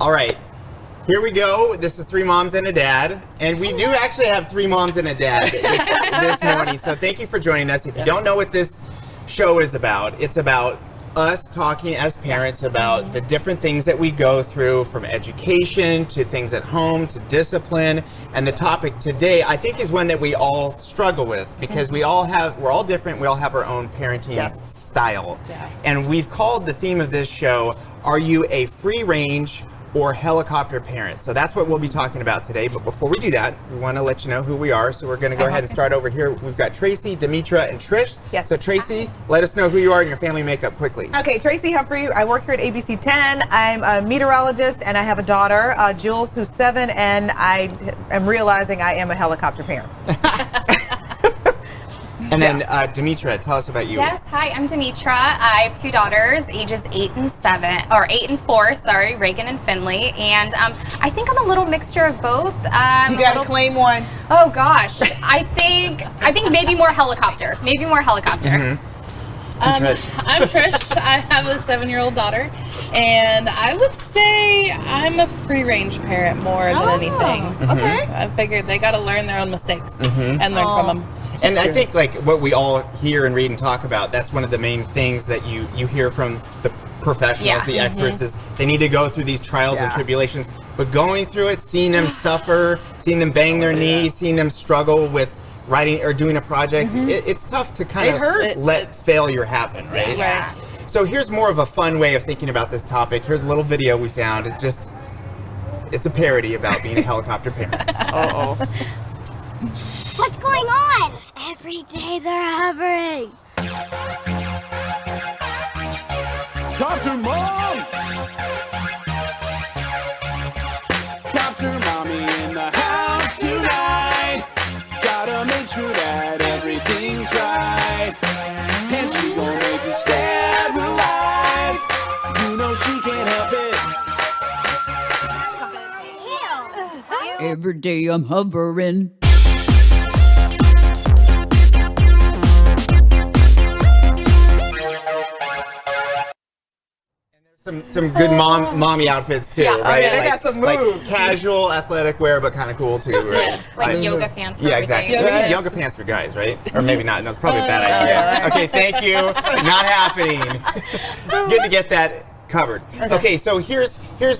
All right. Here we go. This is Three Moms and a Dad. And we do actually have three moms and a dad this morning. So thank you for joining us. If you don't know what this show is about, it's about us talking as parents about the different things that we go through, from education to things at home to discipline. And the topic today, I think, is one that we all struggle with because we're all different. We all have our own parenting style. Yeah. And we've called the theme of this show, Are You a Free Range or Helicopter Parent? So that's what we'll be talking about today. But before we do that, we want to let you know who we are. So we're going to go ahead and start over here. We've got Tracy, Demetra, and Trish. Yes. So Tracy, let us know who you are and your family makeup quickly. Okay, Tracy Humphrey. I work here at ABC 10. I'm a meteorologist and I have a daughter, Jules, who's 7, and I am realizing I am a helicopter parent. And then Demetra, tell us about you. Yes, hi, I'm Demetra. I have 2 daughters, ages 8 and 4, Reagan and Finley. And I think I'm a little mixture of both. You gotta claim one. Oh gosh, I think maybe more helicopter. Mm-hmm. I'm Trish. I have a 7-year-old daughter, and I would say I'm a free-range parent more than anything. Okay. I figured they got to learn their own mistakes and learn from them. And I think, like, what we all hear and read and talk about, that's one of the main things that you hear from the professionals, the experts, is they need to go through these trials and tribulations. But going through it, seeing them suffer, seeing them bang their knees, seeing them struggle with writing or doing a project, it's tough to kind of let failure happen, right? Yeah. So here's more of a fun way of thinking about this topic. Here's a little video we found. It's a parody about being a helicopter parent. Uh-oh. What's going on? Every day they're hovering. Copter Mom! Copter Mommy in the house tonight. Gotta make sure that everything's right. And she gon' make you sterilize. You know she can't help it. Every day I'm hovering. Some good mommy outfits too, right? They got some moves. Like casual athletic wear, but kind of cool too, right? Like yoga pants for exactly. everything. We need yoga pants for guys, right? Or maybe not. No, it's probably a bad idea. Okay, thank you. Not happening. It's good to get that covered. Okay, so here's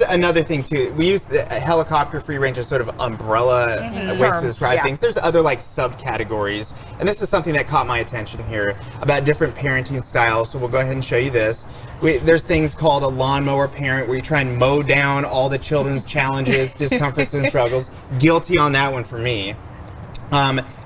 another thing too. We use the helicopter free range as sort of umbrella ways to describe things. There's other like subcategories, and this is something that caught my attention here about different parenting styles. So we'll go ahead and show you this. There's things called a lawnmower parent, where you try and mow down all the children's challenges, discomforts, and struggles. Guilty on that one for me.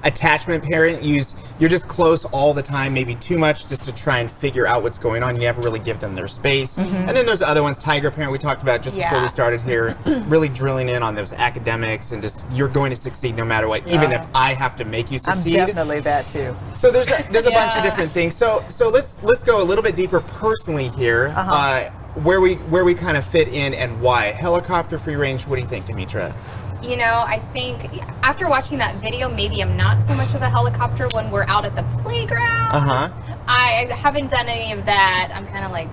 Attachment parent, you're just close all the time, maybe too much, just to try and figure out what's going on. You never really give them their space. And then there's other ones, tiger parent, we talked about just before we started here, really drilling in on those academics and just you're going to succeed no matter what, even if I have to make you succeed. I'm definitely that too. So there's a bunch of different things. So let's go a little bit deeper personally here, where we kind of fit in and why. Helicopter free range, what do you think, Demetra? You know, I think after watching that video, maybe I'm not so much of a helicopter when we're out at the playground. I haven't done any of that. I'm kind of like,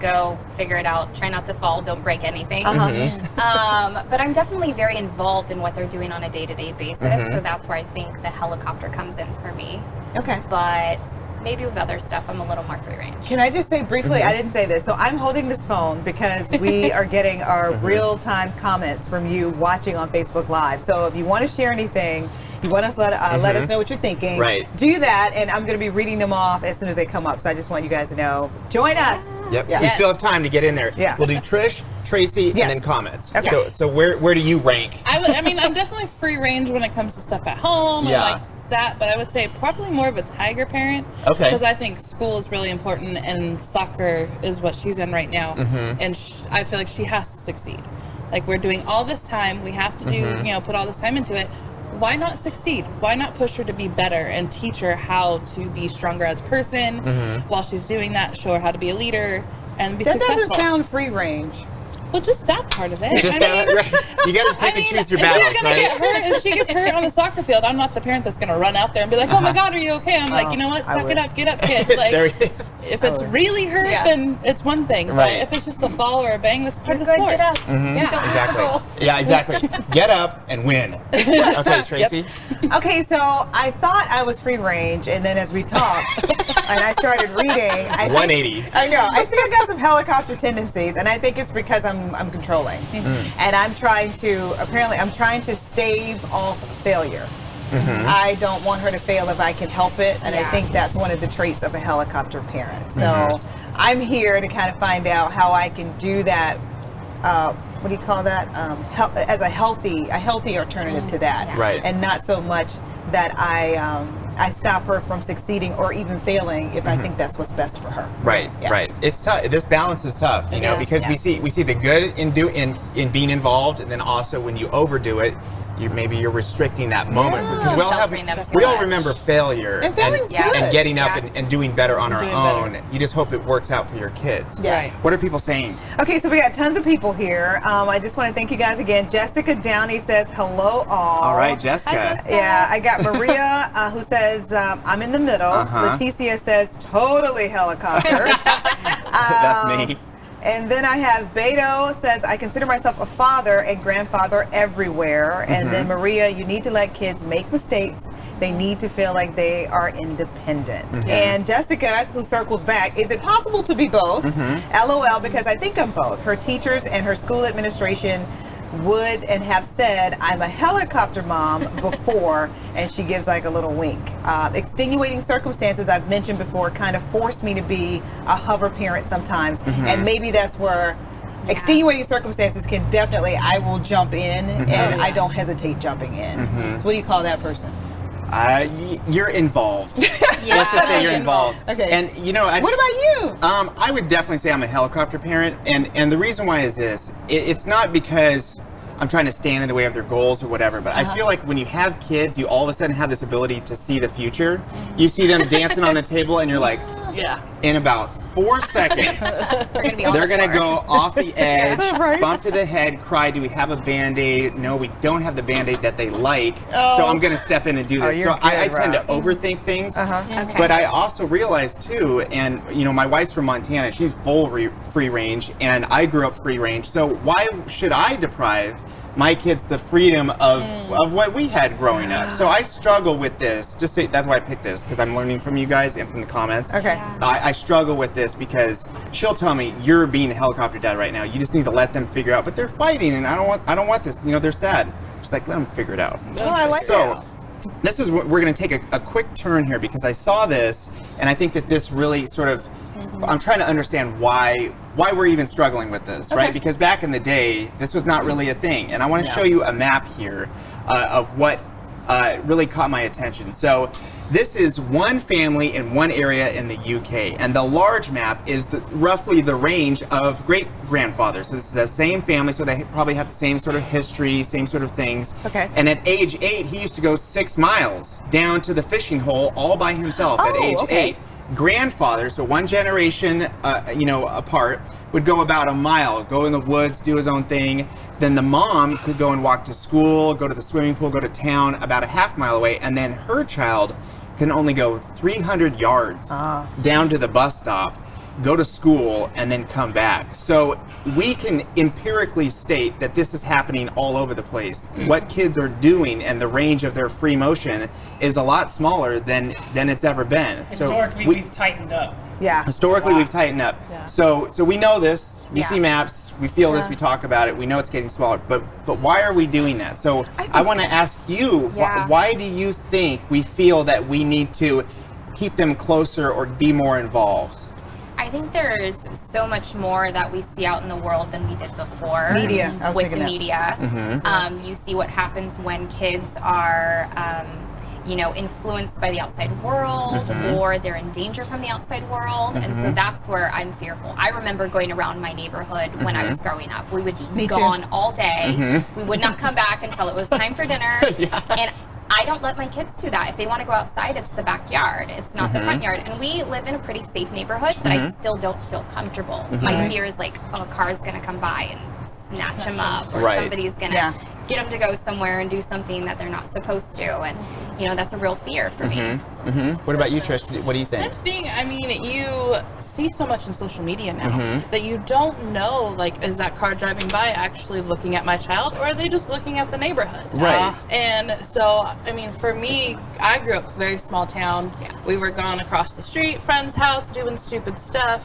go figure it out. Try not to fall. Don't break anything. But I'm definitely very involved in what they're doing on a day-to-day basis. So that's where I think the helicopter comes in for me. Okay. But maybe with other stuff, I'm a little more free range. Can I just say briefly, I didn't say this, so I'm holding this phone because we are getting our real-time comments from you watching on Facebook Live. So if you want to share anything, you want us let us know what you're thinking, do that, and I'm going to be reading them off as soon as they come up. So I just want you guys to know, join us. Yep, we still have time to get in there. We'll do Trish, Tracy, and then comments. Okay. So where do you rank? I mean, I'm definitely free range when it comes to stuff at home. Like that, but I would say probably more of a tiger parent. Okay. Because I think school is really important, and soccer is what she's in right now, and I feel like she has to succeed. Like, we're doing all this time, we have to do, put all this time into it. Why not succeed? Why not push her to be better and teach her how to be stronger as a person while she's doing that? Show her how to be a leader and be successful. That doesn't sound free range. Well, just that part of it. Just you got to pick and choose your battles, right? If she gets hurt on the soccer field, I'm not the parent that's going to run out there and be like, "Oh my God, are you okay?" I'm like, you know what? Suck it up, get up, kids. Like, if it's really hurt, then it's one thing. But if it's just a fall or a bang, that's part of the sport. Get up. Yeah, exactly. Yeah, exactly. Get up and win. Okay, Tracy. Okay, so I thought I was free range, and then as we talked, and I started reading, 180. I know. I think I got some helicopter tendencies, and I think it's because I'm controlling, and I'm trying to stave off failure. I don't want her to fail if I can help it, and I think that's one of the traits of a helicopter parent. So I'm here to kind of find out how I can do that. What do you call that? As a healthy alternative to that, right? And not so much that I stop her from succeeding or even failing if I think that's what's best for her. Right, right. It's tough. This balance is tough, you know, because we see the good in being involved, and then also when you overdo it, you're restricting that moment, because we all remember failure and getting up and doing better on our own. You just hope it works out for your kids. Right. What are people saying? Okay, so we got tons of people here. I just want to thank you guys again. Jessica Downey says hello all. All right, Jessica. Yeah, I got Maria who says I'm in the middle. Leticia says totally helicopter. That's me. And then I have Beto says, I consider myself a father and grandfather everywhere. And then Maria, you need to let kids make mistakes. They need to feel like they are independent. And Jessica, who circles back, is it possible to be both? LOL, because I think I'm both. Her teachers and her school administration would and have said I'm a helicopter mom before, and she gives like a little wink. Extenuating circumstances I've mentioned before kind of forced me to be a hover parent sometimes, and maybe that's where extenuating circumstances can definitely, I will jump in, and I don't hesitate jumping in. So what do you call that person? You're involved. Let's just say you're involved. Okay. And you know, what about you? I would definitely say I'm a helicopter parent, and the reason why is this: it's not because I'm trying to stand in the way of their goals or whatever, but I feel like when you have kids, you all of a sudden have this ability to see the future. You see them dancing on the table, and you're like, in about 4 seconds, they're going to go off the edge, bump to the head, cry, do we have a Band-Aid? No, we don't have the Band-Aid that they like, so I'm going to step in and do this. So I tend to overthink things, but I also realize too, and you know, my wife's from Montana, she's full free range, and I grew up free range, so why should I deprive my kids the freedom of what we had growing up? So I struggle with this. That's why I picked this, because I'm learning from you guys and from the comments. Okay. I struggle with this because she'll tell me, you're being a helicopter dad right now. You just need to let them figure out. But they're fighting, and I don't want this. You know, they're sad. She's like, let them figure it out. Oh, I like that. This is what we're going to take a quick turn here, because I saw this, and I think that this really sort of, I'm trying to understand why we're even struggling with this, right? Because back in the day, this was not really a thing. And I want to show you a map here of what really caught my attention. So this is one family in one area in the UK. And the large map is roughly the range of great-grandfathers. So this is the same family, so they probably have the same sort of history, same sort of things. Okay. And at age 8, he used to go 6 miles down to the fishing hole all by himself at age 8. Grandfather, so one generation, apart, would go about a mile, go in the woods, do his own thing. Then the mom could go and walk to school, go to the swimming pool, go to town about a half mile away, and then her child can only go 300 yards down to the bus stop, go to school, and then come back. So we can empirically state that this is happening all over the place. What kids are doing and the range of their free motion is a lot smaller than it's ever been. Historically, we've tightened up. Yeah. Historically, we've tightened up. Yeah. So we know this. We see maps. We feel this. We talk about it. We know it's getting smaller. But why are we doing that? So I want to ask you, why do you think we feel that we need to keep them closer or be more involved? I think there's so much more that we see out in the world than we did before. Media. With the media. You see what happens when kids are, influenced by the outside world, or they're in danger from the outside world. And so that's where I'm fearful. I remember going around my neighborhood when I was growing up. We would be gone all day. We would not come back until it was time for dinner. And I don't let my kids do that. If they want to go outside, it's the backyard. It's not the front yard. And we live in a pretty safe neighborhood, but I still don't feel comfortable. My fear is like, a car's going to come by and snatch them up, or somebody's going to get them to go somewhere and do something that they're not supposed to, and that's a real fear for me. What about you, Trish? What do you think? Same thing. I mean, you see so much in social media now that you don't know, like, is that car driving by actually looking at my child, or are they just looking at the neighborhood? Right. And so, I mean, for me, I grew up very small town. Yeah. We were gone across the street, friend's house, doing stupid stuff,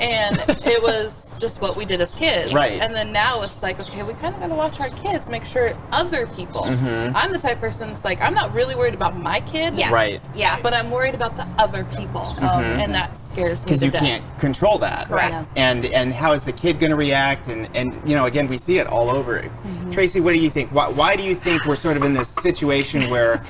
and it was just what we did as kids. Right. And then now it's like, okay, we kind of got to watch our kids, make sure other people. I'm the type of person that's like, I'm not really worried about my kid. Yes. Right. Yeah. But I'm worried about the other people, and that scares me Because to you death. can't control that. Correct. And how is the kid going to react? And again, we see it all over. Tracy, what do you think? Why do you think we're sort of in this situation where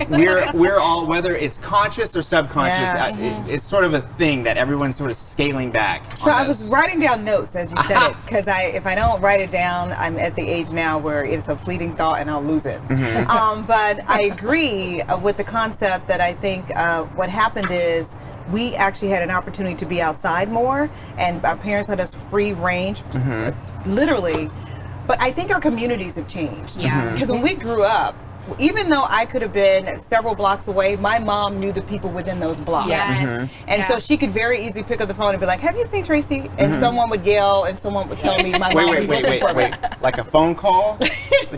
we're all, whether it's conscious or subconscious, it's sort of a thing that everyone's sort of scaling back. So I was writing down notes as you said it, because if I don't write it down, I'm at the age now where it's a fleeting thought and I'll lose it. But I agree with the concept that I think what happened is we actually had an opportunity to be outside more, and our parents had us free range, literally. But I think our communities have changed. Yeah. Because when we grew up, even though I could have been several blocks away, my mom knew the people within those blocks. Yes. And so she could very easily pick up the phone and be like, "Have you seen Tracy?" And someone would yell, and someone would tell me my mom was looking for me. Wait. Like a phone call?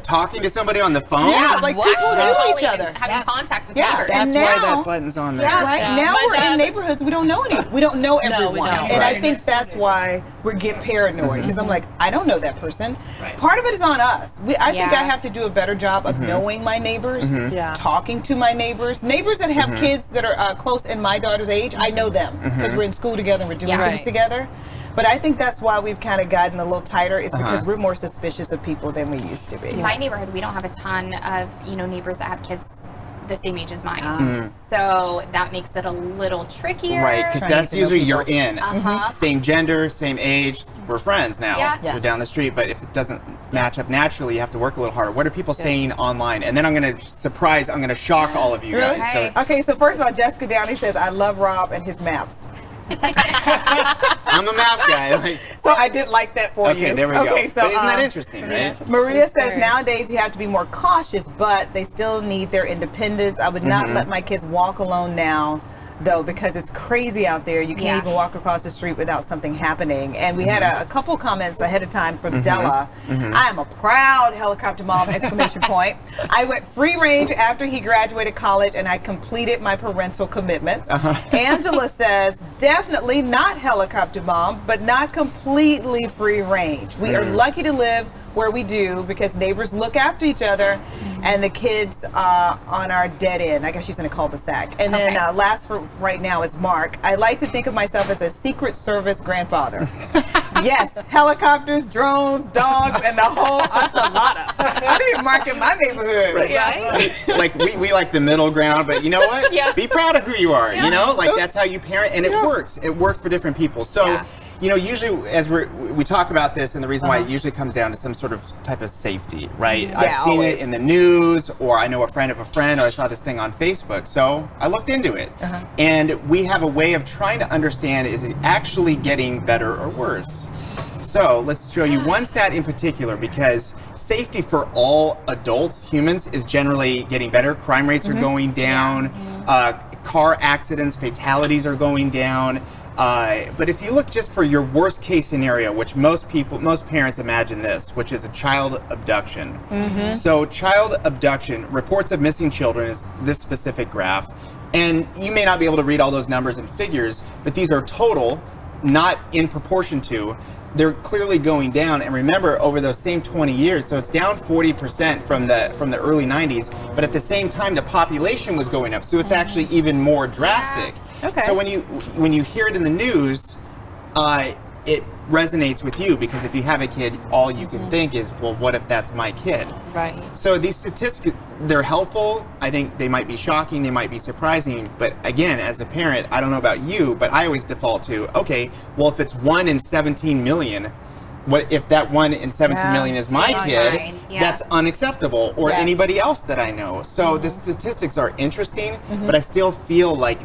Talking to somebody on the phone? Yeah, like people knew each other. Having contact with Yeah. neighbors. That's And why now- that button's on there. Yeah. Right Yeah. now My we're in dad- neighborhoods we don't know we don't know everyone, don't. and I Right. think that's why we get paranoid, because I'm like, I don't know that person. Right. Part of it is on us. I think Yeah. I have to do a better job of knowing my neighbors, Yeah. talking to my neighbors that have kids that are close in my daughter's age. I know them because we're in school together and we're doing Yeah. things Right. together. But I think that's why we've kind of gotten a little tighter, is because we're more suspicious of people than we used to be. In my neighborhood, we don't have a ton of neighbors that have kids the same age as mine. So that makes it a little trickier. Right, because Trying that's to know usually people. you're in. Same gender, same age, we're friends now. Yeah. Yeah. We're down the street, but if it doesn't match up naturally, you have to work a little harder. What are people saying online? And then I'm going to shock all of you Really? guys. So Okay, so first of all, Jessica Downey says, "I love Rob and his maps." I'm a map guy. Like, So I did like that for you. okay, there we go. Okay, so But isn't that interesting, right? Maria says Very. nowadays you have to be more cautious, but they still need their independence. I would not let my kids walk alone now, though, because it's crazy out there. You can't Yeah. even walk across the street without something happening. And we had a couple comments ahead of time from Della. I am a proud helicopter mom, exclamation point. I went free range after he graduated college and I completed my parental commitments. Angela says, definitely not helicopter mom, but not completely free range. We are lucky to live where we do because neighbors look after each other and the kids on our dead end. I guess she's in a cul-de-sac. And then last for right now is Mark. I like to think of myself as a Secret Service grandfather. Yes, helicopters, drones, dogs, and the whole enchilada. I need Mark in my neighborhood. Right? Like we like the middle ground, but you know what? Yeah. Be proud of who you are. You know, like that's how you parent, and it works. It works for different people. So. Yeah. You know, usually as we talk about this, and the reason why it usually comes down to some sort of type of safety, right? I've seen always. it in the news, or I know a friend of a friend, or I saw this thing on Facebook. So I looked into it, and we have a way of trying to understand: is it actually getting better or worse? So let's show you one stat in particular, because safety for all adults, humans, is generally getting better. Crime rates are going down. Car accidents, fatalities are going down. But if you look just for your worst case scenario, which most parents imagine this, which is a child abduction. So child abduction, reports of missing children is this specific graph. And you may not be able to read all those numbers and figures, but these are total, not in proportion to. They're clearly going down, and remember, over those same 20 years, so it's down 40% from the early 90s, but at the same time the population was going up, so it's actually even more drastic. Okay. So when you hear it in the news, it resonates with you, because if you have a kid, all you can think is, well, what if that's my kid? Right. So these statistics, they're helpful. I think they might be shocking, they might be surprising, but again, as a parent, I don't know about you, but I always default to, okay, well, if it's 1 in 17 million, what if that 1 in 17 million is my It's kid? mine, yeah. That's unacceptable, or anybody else that I know. So the statistics are interesting, but I still feel like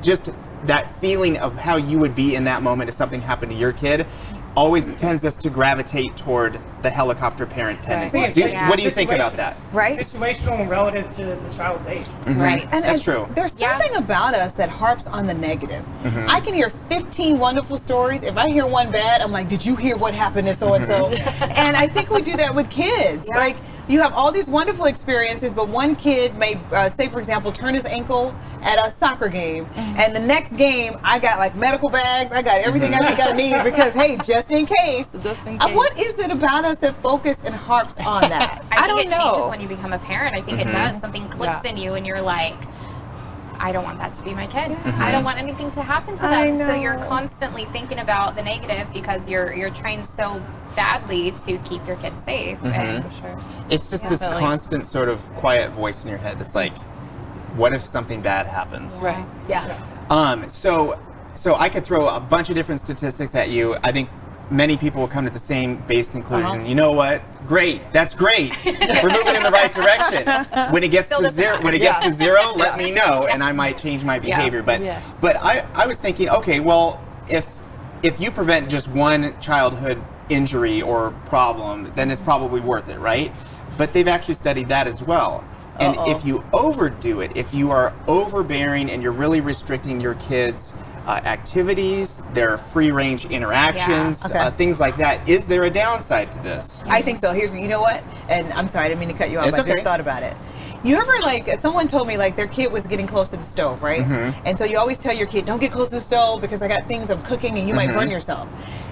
just that feeling of how you would be in that moment if something happened to your kid, always tends us to gravitate toward the helicopter parent tendencies. Right. What do you think about that? Right? Situational and relative to the child's age. Right. That's true. There's something about us that harps on the negative. I can hear 15 wonderful stories. If I hear one bad, I'm like, did you hear what happened to so-and-so? And I think we do that with kids. Yeah. Like, you have all these wonderful experiences, but one kid may, say for example, turn his ankle at a soccer game, and the next game, I got like medical bags, I got everything I think I need because, hey, just in case. What is it about us that focus and harps on that? I don't think it know. changes when you become a parent. I think it does. Something clicks in you, and you're like, I don't want that to be my kid. I don't want anything to happen to them. So you're constantly thinking about the negative because you're trying so badly to keep your kids safe. And It's just this constant sort of quiet voice in your head that's like, what if something bad happens? Right. Yeah. So I could throw a bunch of different statistics at you. I think many people will come to the same base conclusion. You know what? Great. That's great. We're moving in the right direction. When it gets to zero, let me know, and I might change my behavior. But I was thinking, okay, well, if you prevent just one childhood injury or problem, then it's probably worth it, right? But they've actually studied that as well. And if you overdo it, if you are overbearing and you're really restricting your kids' activities, their free-range interactions, things like that, is there a downside to this? I think so. You know what? And I'm sorry, I didn't mean to cut you off. It's I okay. just thought about it. You ever, like, someone told me, like, their kid was getting close to the stove, right? And so you always tell your kid, don't get close to the stove because I got things I'm cooking and you might burn yourself.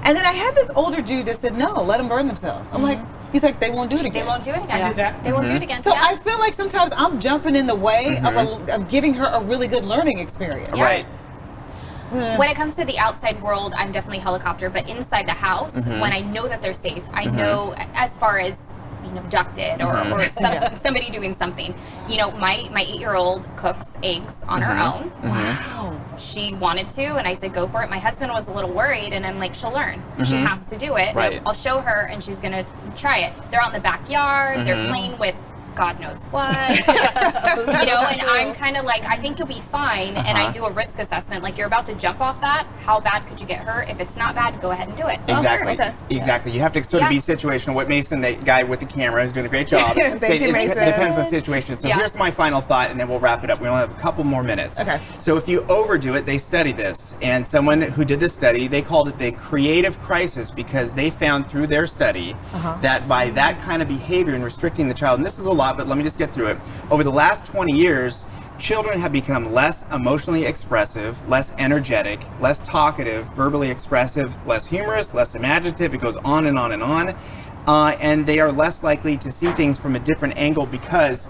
And then I had this older dude that said, no, let them burn themselves. I'm like, he's like, they won't do it again. they won't do it again. They won't do it again. So I feel like sometimes I'm jumping in the way of giving her a really good learning experience. Right. When it comes to the outside world, I'm definitely helicopter, but inside the house, when I know that they're safe, I know as far as being abducted or somebody doing something. You know, my 8-year-old cooks eggs on her own. Wow. She wanted to, and I said, go for it. My husband was a little worried, and I'm like, she'll learn. She has to do it. Right. I'll show her, and she's going to try it. They're out in the backyard. They're playing with God knows what. You know, and I'm kind of like, I think you'll be fine. And I do a risk assessment. Like, you're about to jump off that. How bad could you get hurt? If it's not bad, go ahead and do it. Exactly. Okay. Exactly. You have to sort of be situational. What Mason, the guy with the camera, who's doing a great job, Thank you, it Mason. depends on the situation. So here's my final thought, and then we'll wrap it up. We only have a couple more minutes. Okay. So if you overdo it, they studied this, and someone who did this study, they called it the creative crisis because they found through their study that by that kind of behavior and restricting the child, and this is a lot, but let me just get through it. Over the last 20 years, children have become less emotionally expressive, less energetic, less talkative, verbally expressive, less humorous, less imaginative. It goes on and on and on. And they are less likely to see things from a different angle because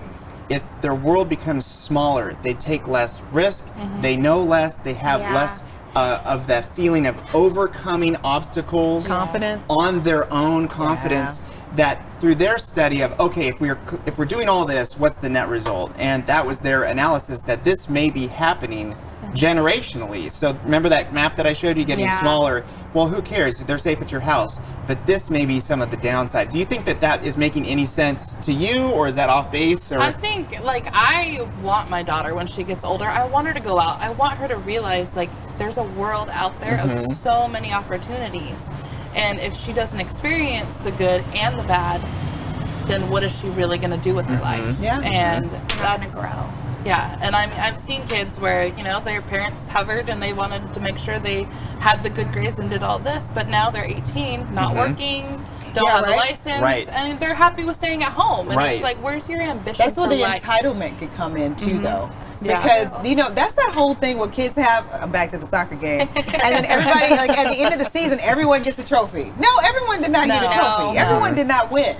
if their world becomes smaller, they take less risk, they know less, they have less of that feeling of overcoming obstacles, Confidence. on their own, confidence. That through their study of, okay, if we're doing all this, what's the net result? And that was their analysis that this may be happening generationally. So remember that map that I showed you getting smaller? Well, who cares? They're safe at your house. But this may be some of the downside. Do you think that that is making any sense to you, or is that off base? Or? I think, like, I want my daughter when she gets older, I want her to go out. I want her to realize, like, there's a world out there of so many opportunities. And if she doesn't experience the good and the bad, then what is she really going to do with her life? Yeah. And That's going to grow. Yeah, and I mean, I've seen kids where, you know, their parents hovered and they wanted to make sure they had the good grades and did all this, but now they're 18, not working, don't have a license, and they're happy with staying at home. And it's like, where's your ambition? That's where for the life? entitlement could come in too, though. Because, you know, that's that whole thing where kids have, I'm back to the soccer game, and then everybody, like, at the end of the season, everyone gets a trophy. No, everyone did not get a trophy. Everyone did not win.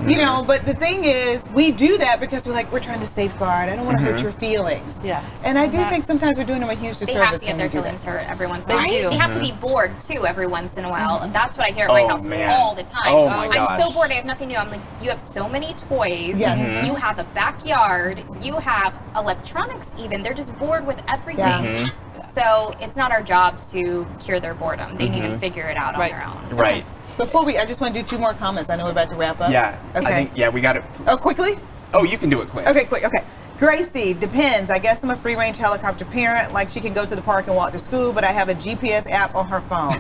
You know, but the thing is, we do that because we're trying to safeguard. I don't want to hurt your feelings. Yeah. And I do think sometimes we're doing them a huge disservice. They have to get their feelings hurt every once in a while. They do. They have to be bored too every once in a while. And that's what I hear at my house all the time. Oh my gosh. I'm so bored. I have nothing new. I'm like, you have so many toys. Yes. You have a backyard. You have electronics even. They're just bored with everything. So it's not our job to cure their boredom. They need to figure it out on their own. Right. Before I just want to do 2 more comments. I know we're about to wrap up. Yeah. Okay. I think, we got it. Oh, quickly? Oh, you can do it quick. Okay, quick. Okay. Gracie, depends. I guess I'm a free-range helicopter parent. Like, she can go to the park and walk to school, but I have a GPS app on her phone.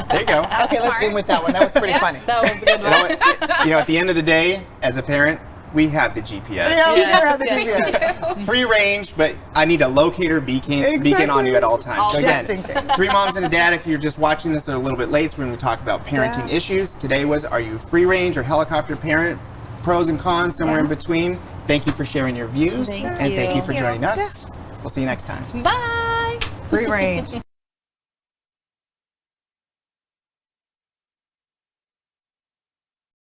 There you go. Okay, let's end with that one. That was pretty funny. That was a good one. You know, at the end of the day, as a parent, we have the GPS. Yeah, we do have the GPS. Free range, but I need a locator beacon on you at all times. So again, Just in case. 3 moms and a dad, if you're just watching this a little bit late, so when we talk about parenting issues, today was, are you free range or helicopter parent? Pros and cons, somewhere in between. Thank you for sharing your views. Thank and you. thank you for joining us. We'll see you next time. Bye. Free range.